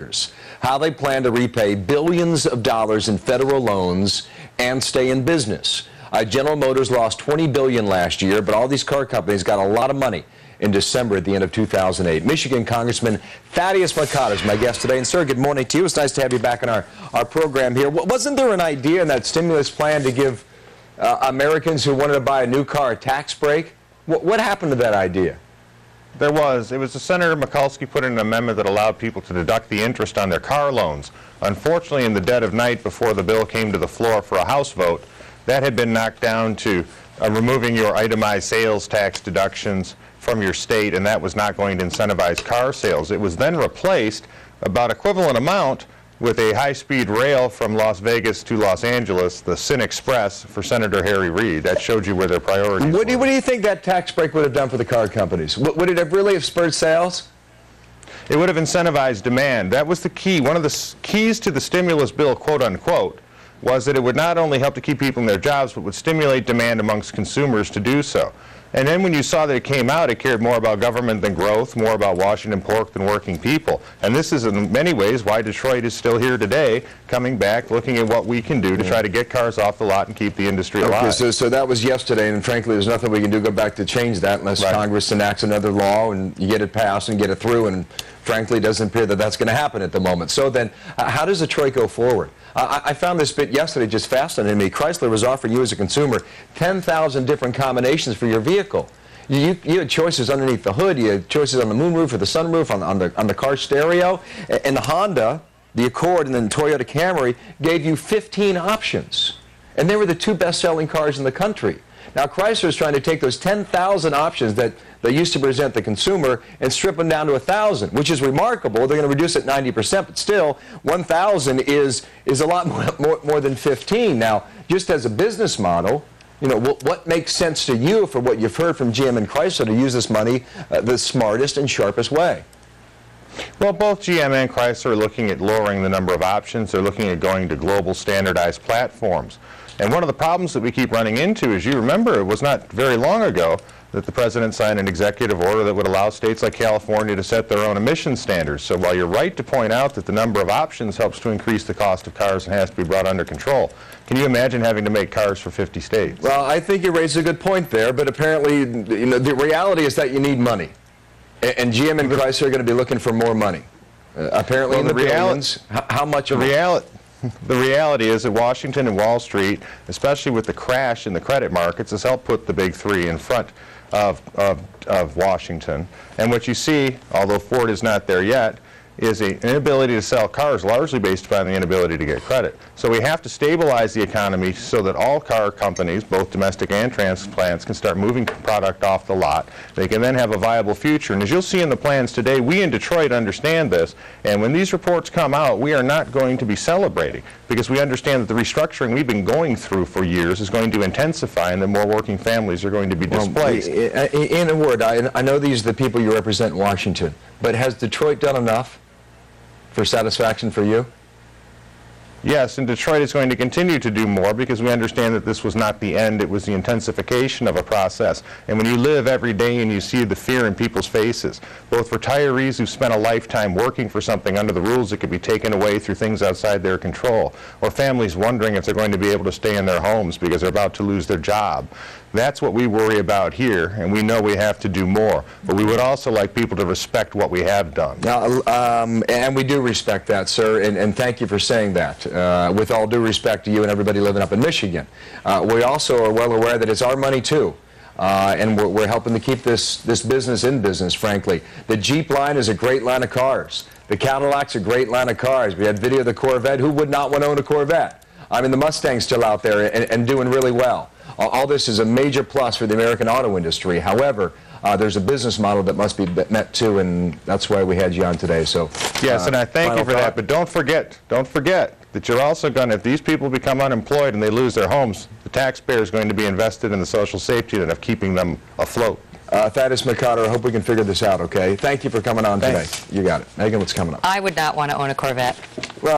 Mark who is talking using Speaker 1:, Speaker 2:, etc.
Speaker 1: automakers, how they plan to repay billions of dollars in federal loans and stay in business. General Motors lost $20 billion last year, but all these car companies got a lot of money in December at the end of 2008. Michigan Congressman Thaddeus McCotter is my guest today. And, sir, good morning to you. It's nice to have you back in our program here. Wasn't there an idea in that stimulus plan to give Americans who wanted to buy a new car a tax break? What happened to that idea?
Speaker 2: There was. It was Senator Mikulski put in an amendment that allowed people to deduct the interest on their car loans. Unfortunately, in the dead of night before the bill came to the floor for a House vote, that had been knocked down to removing your itemized sales tax deductions from your state, and that was not going to incentivize car sales. It was then replaced about equivalent amount with a high-speed rail from Las Vegas to Los Angeles, the Sin Express, for Senator Harry Reid. That showed you where their priorities were.
Speaker 1: What do you think that tax break would have done for the car companies? Would it have really have spurred sales?
Speaker 2: It would have incentivized demand. That was the key. One of the keys to the stimulus bill, quote unquote, was that it would not only help to keep people in their jobs, but would stimulate demand amongst consumers to do so. And then when you saw that it came out, it cared more about government than growth, more about Washington pork than working people. And this is in many ways why Detroit is still here today, coming back, looking at what we can do to try to get cars off the lot and keep the industry alive.
Speaker 1: Okay, so that was yesterday, and frankly, there's nothing we can do go back to change that unless Congress enacts another law and you get it passed and get it through, and frankly, it doesn't appear that that's going to happen at the moment. So then, how does Detroit go forward? I found this bit yesterday just fascinating me. Chrysler was offering you as a consumer 10,000 different combinations for your vehicle. You had choices underneath the hood, you had choices on the moonroof or the sunroof, on the car stereo, and the Honda, the Accord, and then Toyota Camry gave you 15 options. And they were the two best-selling cars in the country. Now, Chrysler is trying to take those 10,000 options that they used to present the consumer and strip them down to 1,000, which is remarkable. They're going to reduce it 90%, but still, 1,000 is a lot more than 15. Now, just as a business model, you know, what makes sense to you for what you've heard from GM and Chrysler to use this money the smartest and sharpest way?
Speaker 2: Well, both GM and Chrysler are looking at lowering the number of options. They're looking at going to global standardized platforms. And one of the problems that we keep running into is, you remember, it was not very long ago that the president signed an executive order that would allow states like California to set their own emission standards. So while you're right to point out that the number of options helps to increase the cost of cars and has to be brought under control, can you imagine having to make cars for 50 states?
Speaker 1: Well, I think you raised a good point there, but apparently, you know, the reality is that you need money. And GM and Chrysler are going to be looking for more money. Apparently, in the billions. How much of it?
Speaker 2: The reality is that Washington and Wall Street, especially with the crash in the credit markets, has helped put the big three in front of Washington. And what you see, although Ford is not there yet, is an inability to sell cars largely based upon the inability to get credit. So we have to stabilize the economy so that all car companies, both domestic and transplants, can start moving product off the lot. They can then have a viable future. And as you'll see in the plans today, we in Detroit understand this. And when these reports come out, we are not going to be celebrating, because we understand that the restructuring we've been going through for years is going to intensify, and that more working families are going to be displaced.
Speaker 1: In a word, I know these are the people you represent in Washington, but has Detroit done enough for satisfaction for you?
Speaker 2: Yes, and Detroit is going to continue to do more, because we understand that this was not the end, it was the intensification of a process. And when you live every day and you see the fear in people's faces, both retirees who've spent a lifetime working for something under the rules that could be taken away through things outside their control, or families wondering if they're going to be able to stay in their homes because they're about to lose their job, that's what we worry about here, and we know we have to do more. But we would also like people to respect what we have done.
Speaker 1: Now, and we do respect that, sir, and thank you for saying that. With all due respect to you and everybody living up in Michigan. We also are well aware that it's our money, too. And we're helping to keep this business in business, frankly. The Jeep line is a great line of cars. The Cadillac's a great line of cars. We had video of the Corvette. Who would not want to own a Corvette? I mean, the Mustang's still out there and doing really well. All this is a major plus for the American auto industry. However, there's a business model that must be met too, and that's why we had you on today. So
Speaker 2: yes, and I thank you for that. But don't forget that you're also going to, if these people become unemployed and they lose their homes, the taxpayer is going to be invested in the social safety net of keeping them afloat.
Speaker 1: Thaddeus McCotter, I hope we can figure this out, okay? Thank you for coming on today. You got it. Megyn, what's coming up?
Speaker 3: I would not want to own a Corvette. Well,